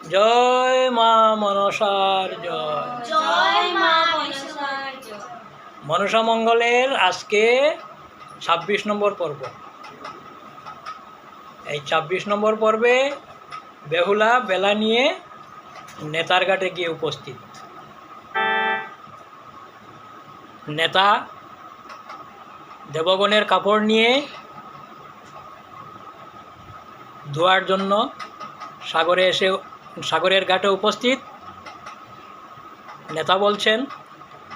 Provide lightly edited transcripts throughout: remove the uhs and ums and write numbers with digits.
জয় মা মনসার জয়। জয় মা মনসার জয়। মনসা মঙ্গলের আজকে ২৬ নম্বর পর্ব। এই ২৬ নম্বর পর্বে বেহুলা বেলা নিয়ে নেতার ঘাটে গিয়ে উপস্থিত। নেতা দেবগণের কাপড় নিয়ে ধোয়ার জন্য সাগরের ঘাটে উপস্থিত। নেতা বলছেন,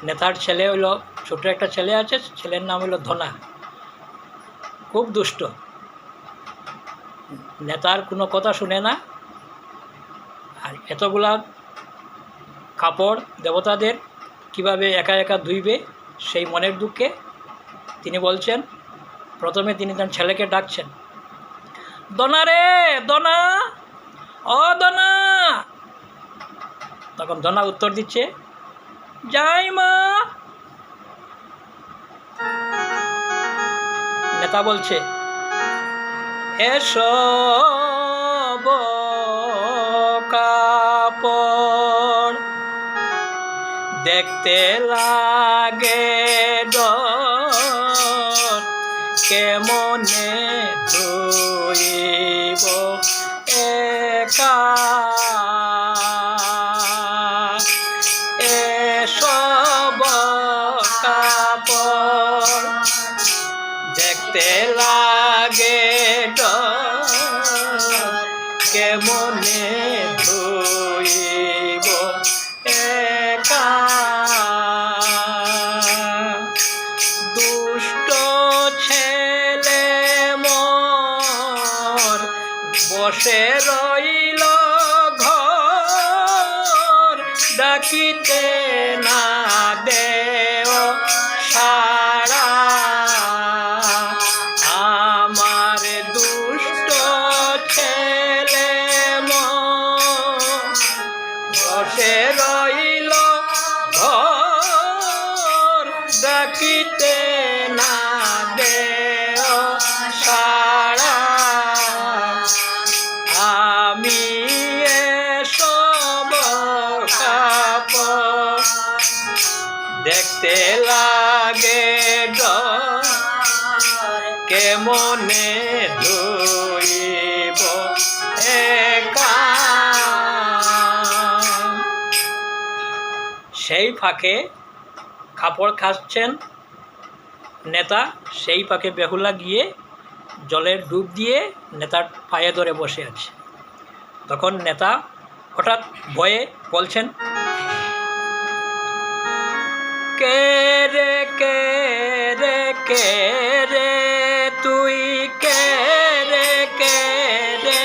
নেতার ছেলে হলো, ছোট একটা ছেলে আছে, ছেলের নাম হলো ধনা, খুব দুষ্ট। নেতার কোনো কথা শুনে না। আর এতগুলা কাপড় দেবতাদের কিভাবে একা একা ধুইবে সেই মনের দুঃখে তিনি বলছেন, প্রথমে তিনি তার ছেলেকে ডাকছেন, দনা রে দনা, ও দনা। তখন দনা উত্তর দিচ্ছে, যাই মা। নেতা বলছে, এসব কাপড় দেখতে লাগে ডর, কেমনে ধুইব একা। এসব কাপড় দেখতে লাগে ডর, কেমনে ধুইব একা। দুষ্ট ছেলে মোর বসে রইল ঘর, ডাকিতে না দেও সাড়া। আমার দুষ্ট ছেলে মোর বসে রইল ঘর, ডাকিতে না দেও সাড়া। আমি এসব কাপড় দেখতে লাগে ডর, কেমনে ধুইব একা। সেই ফাঁকে কাপড় খাচ্ছেন নেতা, সেই ফাঁকে বেহুলা গিয়ে জলের ডুব দিয়ে নেতার পায়ে ধরে বসে আছে। তখন নেতা হঠাৎ ভয়ে বলছেন, কে রে কে রে কে রে তুই, কে রে কে রে,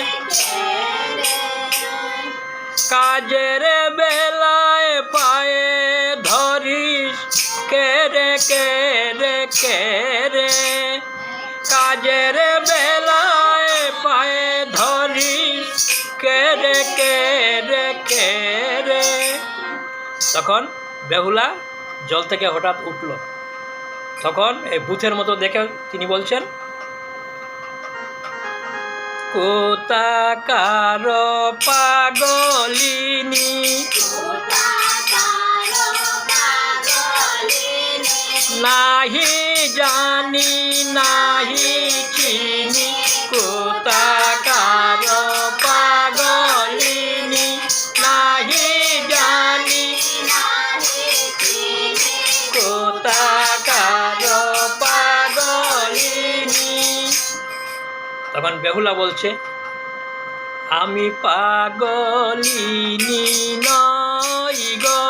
কাজের বেলায় পায়ে ধরিস, কে রে কে রে কে রে, কাজের বেলায় পায়ে ধরিস, কে রে কে রে কে রে। তখন বেহুলা জল থেকে হঠাৎ উঠল। তখন এই ভূতের মতো দেখে তিনি বলছেন, কোথাকার পাগলিনী, নাহি জানি নাহি চিনি, কোথাকার পাগলিনী, নাহি জানি কোথাকার পাগলিনী। তখন বেহুলা বলছে, আমি পাগলিনী নই গো,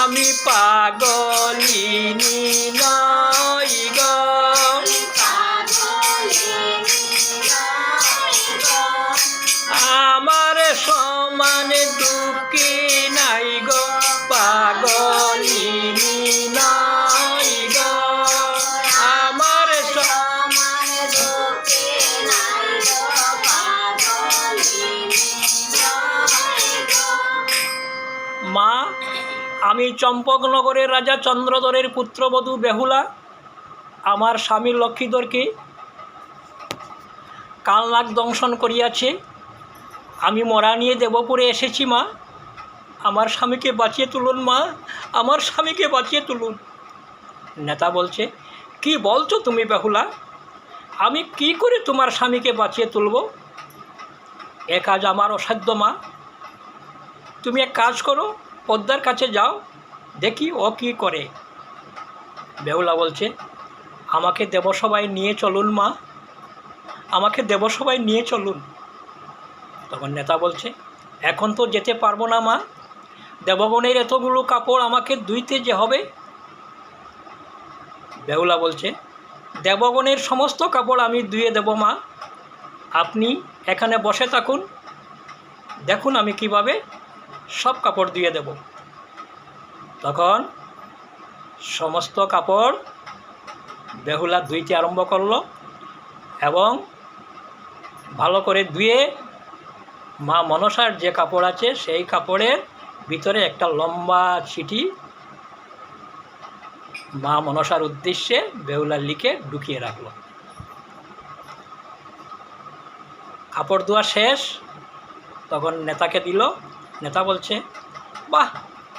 আমি পাগলিনী নই গো, আমার সমান দুঃখী নাই গো, পাগলিনী নই গো, আমার সমান দুঃখী নাই গো, পাগলিনী নই গো। মা, আমি চম্পকনগরের রাজা চন্দ্রধরের পুত্রবধূ বেহুলা আমার স্বামী লক্ষ্মীধরকে কাল নাগ দংশন করিয়াছে, আমি মরা নিয়ে দেবপুরে এসেছি মা, আমার স্বামীকে বাঁচিয়ে তুলুন মা, আমার স্বামীকে বাঁচিয়ে তুলুন। নেতা বলছে, কি বলছো তুমি বেহুলা, আমি কি করে তোমার স্বামীকে বাঁচিয়ে তুলব? এ কাজ আমার অসাধ্য মা, তুমি এক কাজ করো, পদ্মার কাছে যাও, দেখি ও কী করে। বেহুলা বলছে, আমাকে দেবসভায় নিয়ে চলুন মা, আমাকে দেবসভায় নিয়ে চলুন। তখন নেতা বলছে, এখন তো যেতে পারবো না মা, দেবগণের এতগুলো কাপড় আমাকে ধুইতে যে হবে। বেহুলা বলছে, দেবগণের সমস্ত কাপড় আমি ধুয়ে দেব মা, আপনি এখানে বসে থাকুন, দেখুন আমি কিভাবে সব কাপড় ধুয়ে দেব। তখন সমস্ত কাপড় বেহুলা ধুইতে আরম্ভ করলো এবং ভালো করে ধুয়ে মা মনসার যে কাপড় আছে সেই কাপড়ের ভিতরে একটা লম্বা চিঠি মা মনসার উদ্দেশ্যে বেহুলা লিখে ঢুকিয়ে রাখলো। কাপড় ধোয়া শেষ, তখন নেতাকে দিল। নেতা বলছে, বাহ,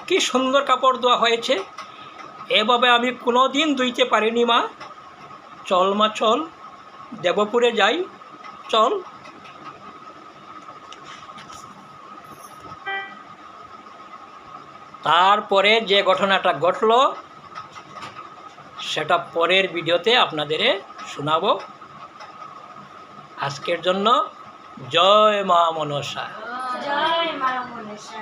কি সুন্দর কাপড় ধোয়া হয়েছে, এভাবে আমি কোনো দিন ধুইতে পারিনি মা, চল মা চল, দেবপুরে যাই, চল। তারপরে যে ঘটনাটা ঘটল সেটা পরের ভিডিওতে আপনাদের শোনাবো। আজকের জন্য জয় মা মনসা। জয় মা মনসা।